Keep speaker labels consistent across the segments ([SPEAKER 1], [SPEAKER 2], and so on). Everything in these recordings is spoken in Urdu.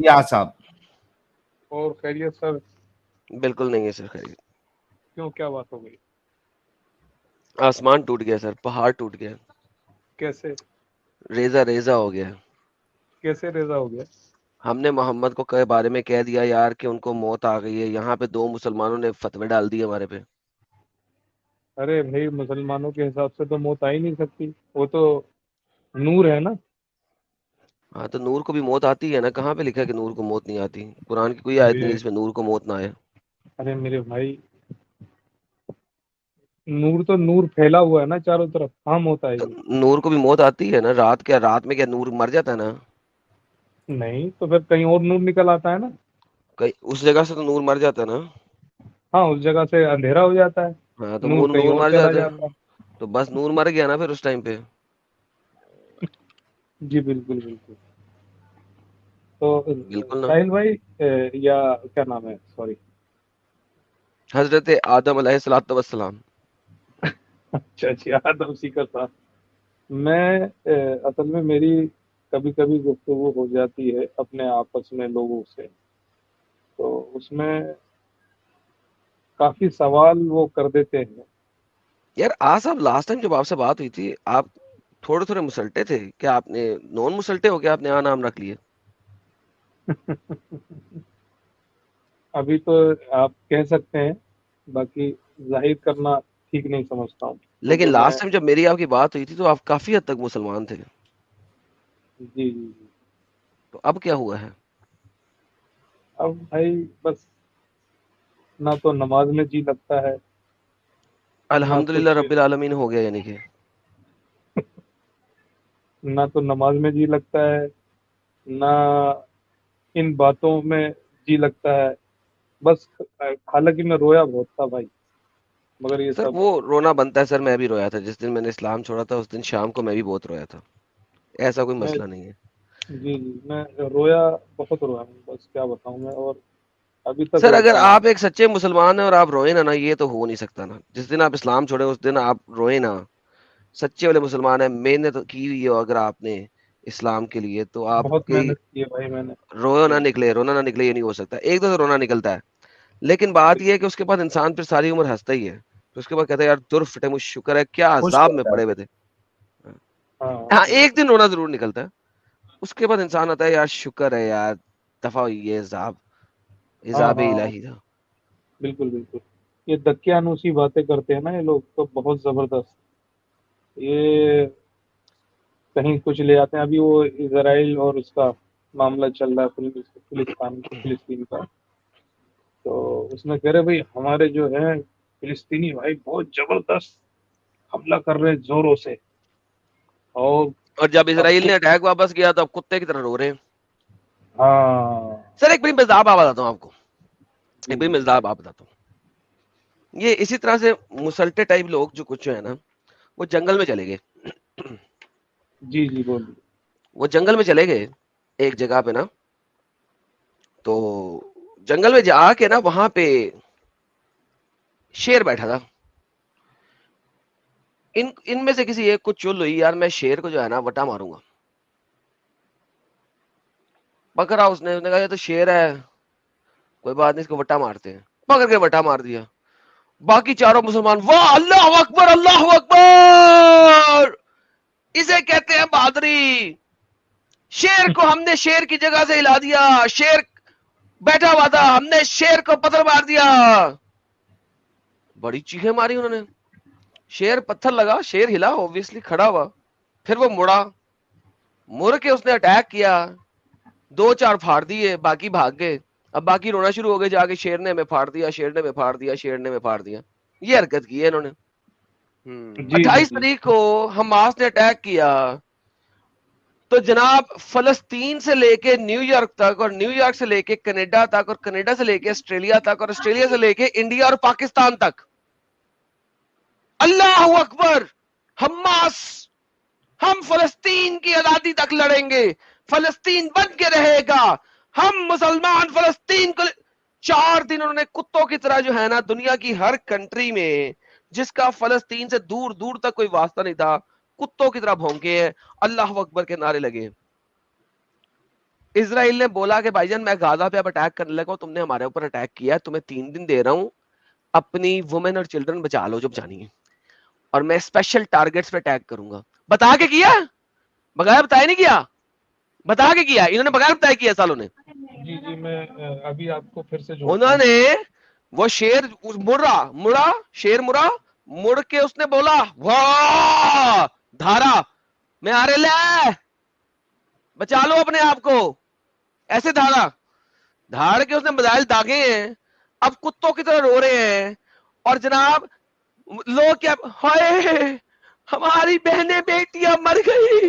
[SPEAKER 1] یا صاحب
[SPEAKER 2] اور خیریت سر؟
[SPEAKER 3] بالکل نہیں ہے سر خیریت.
[SPEAKER 2] کیوں، کیا بات ہو گئی؟
[SPEAKER 3] آسمان ٹوٹ گیا سر, پہاڑ ٹوٹ گیا,
[SPEAKER 2] کیسے
[SPEAKER 3] ریزہ ریزہ ہو گیا.
[SPEAKER 2] کیسے ریزہ ہو گیا؟
[SPEAKER 3] ہم نے محمد کو کے بارے میں کہہ دیا یار کہ ان کو موت آ گئی ہے, یہاں پہ 2 مسلمانوں نے فتوے ڈال دیے ہمارے پہ.
[SPEAKER 2] ارے بھائی، مسلمانوں کے حساب سے تو موت آ ہی نہیں سکتی، وہ تو نور ہے نا.
[SPEAKER 3] ہاں تو نور کو بھی موت آتی ہے نا, کہاں پہ لکھا ہے کہ نور کو موت نہیں آتی؟ قرآن کی کوئی آیت نہیں
[SPEAKER 2] ارے
[SPEAKER 3] جس میں نور کو موت نہ آئے.
[SPEAKER 2] ارے میرے بھائی، نور تو نور پھیلا ہوا ہے نا چاروں طرف، کہاں موت آئے
[SPEAKER 3] تو
[SPEAKER 2] گی؟
[SPEAKER 3] نور کو بھی موت آتی ہے نا. رات میں کیا نور مر جاتا ہے نا؟
[SPEAKER 2] نہیں تو پھر کہیں اور نور نکل آتا ہے نا.
[SPEAKER 3] اس جگہ سے تو نور مر جاتا ہے نا.
[SPEAKER 2] ہاں، اس جگہ سے اندھیرا ہو جاتا ہے،
[SPEAKER 3] ہاں تو وہ
[SPEAKER 2] نور کہیں
[SPEAKER 3] نور
[SPEAKER 2] اور
[SPEAKER 3] مر
[SPEAKER 2] چلا
[SPEAKER 3] جاتا ہے,
[SPEAKER 2] جاتا ہے.
[SPEAKER 3] تو بس نور مر گیا نا پھر اس ٹائم پہ.
[SPEAKER 2] جی بالکل بالکل. تو
[SPEAKER 3] بالکل نا.
[SPEAKER 2] ساحل بھائی، یا کیا نام ہے، سوری.
[SPEAKER 3] حضرت آدم علیہ الصلوۃ والسلام.
[SPEAKER 2] اچھا جی، آدم سیکھا تھا. میں اصل میں میری کبھی کبھی گفتگو ہو جاتی ہے اپنے آپس میں لوگوں سے، تو اس میں کافی سوال وہ کر دیتے ہیں.
[SPEAKER 3] یار صاحب لاسٹ ٹائم جب آپ سے بات ہوئی تھی آپ تھوڑے تھوڑے مسلٹے تھے, کیا آپ نے نون مسلٹے ہو گیا, آپ نے نام رکھ لیے؟
[SPEAKER 2] ابھی تو آپ کہہ سکتے ہیں، باقی ظاہر کرنا ٹھیک نہیں سمجھتا ہوں،
[SPEAKER 3] لیکن
[SPEAKER 2] کیونکہ میں.
[SPEAKER 3] لاسٹ ٹائم جب میری آپ کی بات ہوئی تھی تو آپ کافی حد تک مسلمان تھے,
[SPEAKER 2] جی جی جی.
[SPEAKER 3] تو اب کیا ہوا ہے؟
[SPEAKER 2] اب بھائی بس نہ تو نماز میں جی لگتا ہے، نہ
[SPEAKER 3] الحمدللہ
[SPEAKER 2] کچھ،
[SPEAKER 3] رب العالمین ہو گیا یعنی کہ.
[SPEAKER 2] نہ تو نماز میں جی لگتا ہے، نہ ان باتوں میں جی لگتا ہے. بس حالانکہ میں رویا بہت تھا بھائی، مگر یہ
[SPEAKER 3] سر
[SPEAKER 2] سب.
[SPEAKER 3] وہ رونا بنتا ہے سر, میں بھی رویا تھا جس دن میں نے اسلام چھوڑا تھا, اس دن شام کو میں بھی بہت رویا تھا, ایسا کوئی
[SPEAKER 2] میں
[SPEAKER 3] مسئلہ نہیں ہے.
[SPEAKER 2] جی جی، میں رویا، بہت رویا ہوں، بس کیا بتاؤں میں. اور ابھی تک
[SPEAKER 3] سر اگر
[SPEAKER 2] روتا ہوں.
[SPEAKER 3] آپ ایک سچے مسلمان ہیں اور آپ روئے نا, یہ تو ہو نہیں سکتا نا. جس دن آپ اسلام چھوڑے اس دن آپ روئے نا, سچے والے مسلمان ہیں, محنت کی ہوئی ہو اگر آپ نے اسلام کے لیے, تو آپ
[SPEAKER 2] بہت
[SPEAKER 3] کی
[SPEAKER 2] محنت کی ہے بھائی میں نے.
[SPEAKER 3] رونا نہ نکلے یہ نہیں ہو سکتا. ایک دو سے رونا نکلتا ہے, لیکن بات یہ ہے کہ اس کے بعد انسان پھر ساری عمر ہنستا ہی ہے. تو اس کے بعد کہتا ہے یار در فٹے مجھ شکر ہے, کیا
[SPEAKER 1] خوش
[SPEAKER 3] عذاب میں
[SPEAKER 1] ہوتا
[SPEAKER 3] پڑے
[SPEAKER 1] ہے.
[SPEAKER 3] ہوئے تھے.
[SPEAKER 2] ہاں
[SPEAKER 3] ہاں
[SPEAKER 2] بالکل.
[SPEAKER 3] ایک دن رونا ضرور نکلتا ہے, اس کے بعد انسان آتا ہے یار شکر ہے یار دفع ہوئی ہے عذاب,
[SPEAKER 2] ہاں
[SPEAKER 3] عذاب
[SPEAKER 2] ہاں
[SPEAKER 3] الہی تھا.
[SPEAKER 2] بالکل بالکل. یہ دکیانوسی باتیں کرتے ہیں نا یہ لوگ تو بہت زبردست. یہ کہیں کچھ لے آتے ہیں. ابھی وہ اسرائیل اور اس کا معاملہ چل رہا ہے، فلسطین کا. تو اس میں کہہ رہے بھائی ہمارے جو ہیں فلسطینی بھائی بہت زبردست حملہ کر رہے ہیں زوروں سے. اور
[SPEAKER 3] اور جب
[SPEAKER 2] اب
[SPEAKER 3] اسرائیل
[SPEAKER 2] تو
[SPEAKER 3] نے اٹیک واپس کیا تو اب کتے کی طرح رو رہے ہیں.
[SPEAKER 2] ہاں.
[SPEAKER 3] سر ایک بڑی مزدار بات بتاتا ہوں آپ کو,
[SPEAKER 2] جی
[SPEAKER 3] ایک بڑی
[SPEAKER 2] جی
[SPEAKER 3] مزدار بات بتاتا ہوں. یہ اسی طرح سے مسلٹے ٹائپ لوگ جو کچھ ہے نا, وہ جنگل میں چلے گئے.
[SPEAKER 2] جی جی بولیے.
[SPEAKER 3] وہ جنگل میں چلے گئے ایک جگہ پہ نا, تو جنگل میں جا کے نا وہاں پہ شیر بیٹھا تھا. ان میں سے کسی ایک کو چل ہوئی یار میں شیر کو جو ہے نا وٹا ماروں گا. پکڑا اس نے کہا یہ تو شیر ہے, کوئی بات نہیں اس کو وٹا مارتے ہیں. پکڑ کے وٹا مار دیا. باقی چاروں مسلمان واہ اللہ اکبر اللہ اکبر, اسے کہتے ہیں بہادری. شیر کو ہم نے شیر کی جگہ سے ہلا دیا, شیر بیٹھا ہوا تھا ہم نے شیر کو پتھر مار دیا. بڑی چیخیں ماری انہوں نے. شیر پتھر لگا, شیر ہلا اوبویسلی کھڑا ہوا, پھر وہ مڑا, مڑ کے اس نے اٹیک کیا, 2-4 پھاڑ دیے, باقی بھاگ گئے. اب باقی رونا شروع ہو گئے جا کے, شیر نے ہمیں پھاڑ دیا, شیر نے ہمیں پھاڑ دیا, شیر نے ہمیں پھاڑ دیا. یہ حرکت کی ہے انہوں نے.
[SPEAKER 2] جی جی
[SPEAKER 3] 28
[SPEAKER 2] جی.
[SPEAKER 3] تاریخ کو حماس نے اٹیک کیا, تو جناب فلسطین سے لے کے نیو یارک تک, اور نیو یارک سے لے کے کینیڈا تک, اور کینیڈا سے لے کے آسٹریلیا تک, اور آسٹریلیا سے لے کے انڈیا اور پاکستان تک, اللہ اکبر حماس, ہم فلسطین کی آزادی تک لڑیں گے, فلسطین بن کے رہے گا, ہم مسلمان فلسطین کو. 4 دن انہوں نے کتوں کی طرح جو ہے نا دنیا کی ہر کنٹری میں جس کا فلسطین سے دور دور تک کوئی واسطہ نہیں تھا, کتوں کی طرح بھونکے ہیں, اللہ اکبر کے نعرے لگے. اسرائیل نے بولا کہ بھائی جان میں غازہ پہ اب اٹیک کرنے لگا ہوں, تم نے ہمارے اوپر اٹیک کیا, تمہیں 3 دن دے رہا ہوں, اپنی وومن اور چلڈرن بچا لو جو بچانی ہے, اور میں اسپیشل ٹارگیٹس پہ اٹیک کروں گا. بتا کے کیا, بغیر بتائے نہیں کیا, بتا کے کیا, انہوں نے بغیر بتائے کیا سالوں نے.
[SPEAKER 2] جی جی میں ابھی آپ کو پھر سے جوڑتا
[SPEAKER 3] انہوں
[SPEAKER 2] ہوں.
[SPEAKER 3] نے وہ شیر مڑا شیر مڑا مڑ کے اس نے بولا واہ دھارا میں آ رہے لے بچا لو اپنے آپ کو, ایسے دھاڑ کے اس نے مزائل داغے ہیں, اب کتوں کی طرح رو رہے ہیں. اور جناب لوگ کیا, ہائے ہماری بہنیں بیٹیاں مر گئی,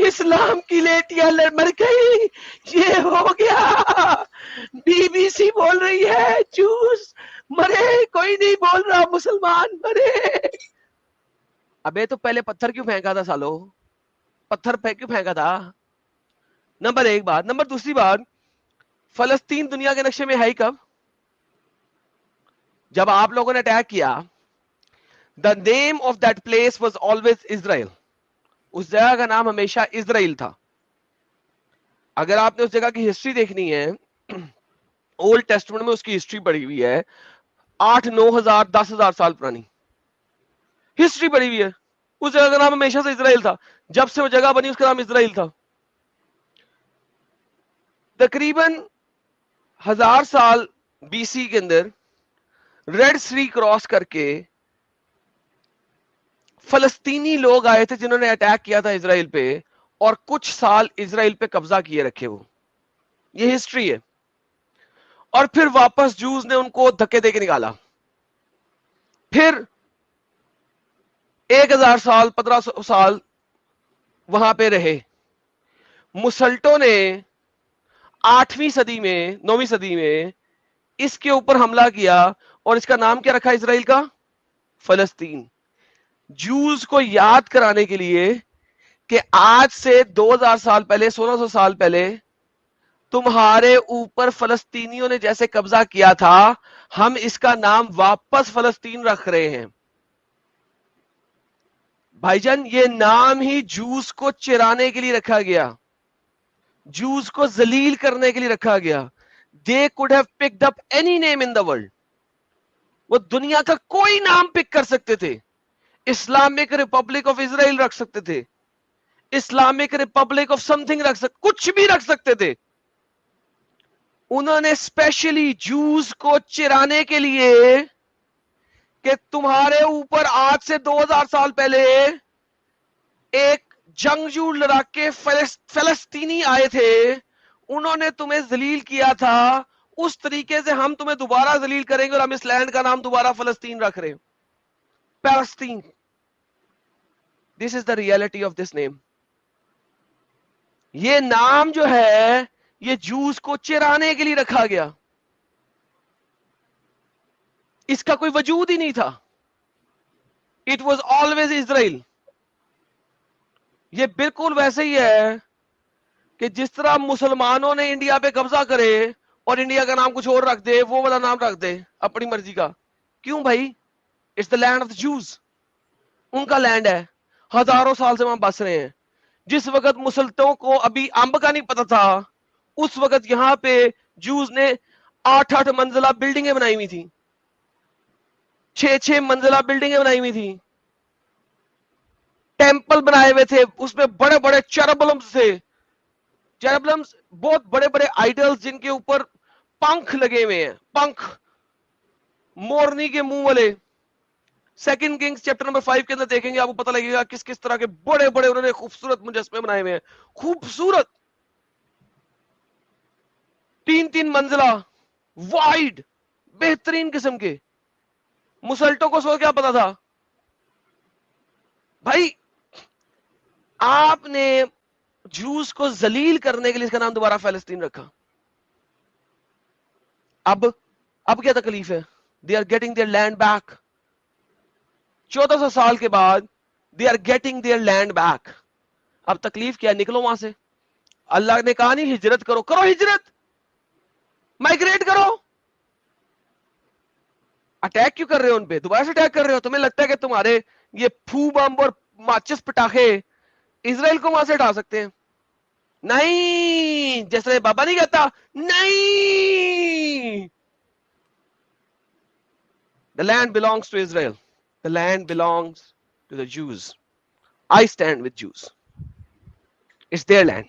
[SPEAKER 3] اسلام کی لیٹیاں مر گئی, یہ ہو گیا, بی بی سی بول رہی ہے جوس مرے, کوئی نہیں بول رہا مسلمان مرے. ابے تو پہلے پتھر کیوں پھینکا تھا سالو, پتھر کیوں پھینکا تھا, نمبر 1 بات. نمبر 2 بات, فلسطین دنیا کے نقشے میں ہے ہی کب, جب آپ لوگوں نے اٹیک کیا. The name of that place was always Israel, اس جگہ کا نام ہمیشہ اسرائیل تھا. اگر آپ نے اس جگہ کی ہسٹری دیکھنی ہے, اولڈ ٹیسٹمنٹ میں اس کی ہسٹری پڑی ہوئی ہے, 8-9 ہزار 10 ہزار سال پرانی ہسٹری پڑی ہوئی ہے. اس جگہ کا نام ہمیشہ سے اسرائیل تھا, جب سے وہ جگہ بنی اس کا نام اسرائیل تھا. تقریباً 1000 سال بی سی کے اندر ریڈ سی کراس کر کے فلسطینی لوگ آئے تھے جنہوں نے اٹیک کیا تھا اسرائیل پہ, اور کچھ سال اسرائیل پہ قبضہ کیے رکھے وہ, یہ ہسٹری ہے. اور پھر واپس جوز نے ان کو دھکے دے کے نکالا. پھر 1000 سال 1500 سال وہاں پہ رہے. مسلٹوں نے 8ویں صدی میں 9ویں صدی میں اس کے اوپر حملہ کیا, اور اس کا نام کیا رکھا اسرائیل کا, فلسطین. جوز کو یاد کرانے کے لیے کہ آج سے 2000 سال پہلے 1600 سال پہلے تمہارے اوپر فلسطینیوں نے جیسے قبضہ کیا تھا, ہم اس کا نام واپس فلسطین رکھ رہے ہیں. بھائی جان یہ نام ہی جوز کو چرانے کے لیے رکھا گیا, جوز کو ذلیل کرنے کے لیے رکھا گیا. They could have picked up any name in the world. وہ دنیا کا کوئی نام پک کر سکتے تھے, اسلامک ریپبلک آف اسرائیل رکھ سکتے تھے, Islamic republic of some thing رکھ سکتے, کچھ بھی رکھ سکتے تھے. انہوں نے اسپیشلی جوز کو چرانے کے لیے کہ تمہارے اوپر آج سے 2000 سال پہلے ایک جنگجو لڑاکے فلسطینی آئے تھے, انہوں نے تمہیں ذلیل کیا تھا, اس طریقے سے ہم تمہیں دوبارہ ذلیل کریں گے, اور ہم اس لینڈ کا نام دوبارہ فلسطین رکھ رہے ہیں, پیلسطین. دس از دا ریئلٹی آف دس نیم. یہ نام جو ہے یہ جوز کو چرانے کے لیے رکھا گیا, اس کا کوئی وجود ہی نہیں تھا. اٹ واز آلویز اسرائیل. یہ بالکل ویسے ہی ہے کہ جس طرح مسلمانوں نے انڈیا پہ قبضہ کرے اور انڈیا کا نام کچھ اور رکھ دے, وہ والا نام رکھ دے اپنی مرضی کا. کیوں بھائی, it's the land of the Jews, ان کا لینڈ ہے, ہزاروں سال سے وہاں بس رہے ہیں. جس وقت مسلطوں کو ابھی امب کا نہیں پتا تھا, اس وقت یہاں پہ جوز نے 8 منزلہ بلڈنگیں بنائی ہوئی تھی, 6 منزلہ بلڈنگیں بنائی ہوئی تھی, ٹیمپل بنائے ہوئے تھے, اس میں بڑے بڑے چیربلمز تھے. چیربلمز بہت بڑے بڑے آئیڈلز جن کے اوپر پنکھ لگے ہوئے ہیں, پنکھ مورنی کے منہ والے. 2 کنگز چیپٹر نمبر 5 کے اندر دیکھیں گے, آپ کو پتہ لگے گا کس کس طرح کے بڑے بڑے انہوں نے خوبصورت مجسمے بنائے ہوئے ہیں, خوبصورت 3 منزلہ وائڈ بہترین قسم کے. مسلٹوں کو سو کیا پتا تھا بھائی, آپ نے جوز کو ذلیل کرنے کے لیے اس کا نام دوبارہ فلسطین رکھا. اب کیا تکلیف ہے, they are getting their land back. 1400 سال کے بعد they are getting their land back. اب تکلیف کیا, نکلو وہاں سے. اللہ نے کہا نہیں ہجرت کرو, کرو ہجرت, مائگریٹ کرو. اٹیک کیوں کر رہے ہو ان پہ, دوبارہ سے اٹیک کر رہے ہو. تمہیں لگتا ہے کہ تمہارے یہ پھو بم اور ماچس پٹاخے اسرائیل کو وہاں سے ہٹا سکتے ہیں؟ نہیں جیسے بابا نہیں کہتا نہیں. The land belongs to Israel. The land belongs to the Jews. I stand with Jews. It's their land.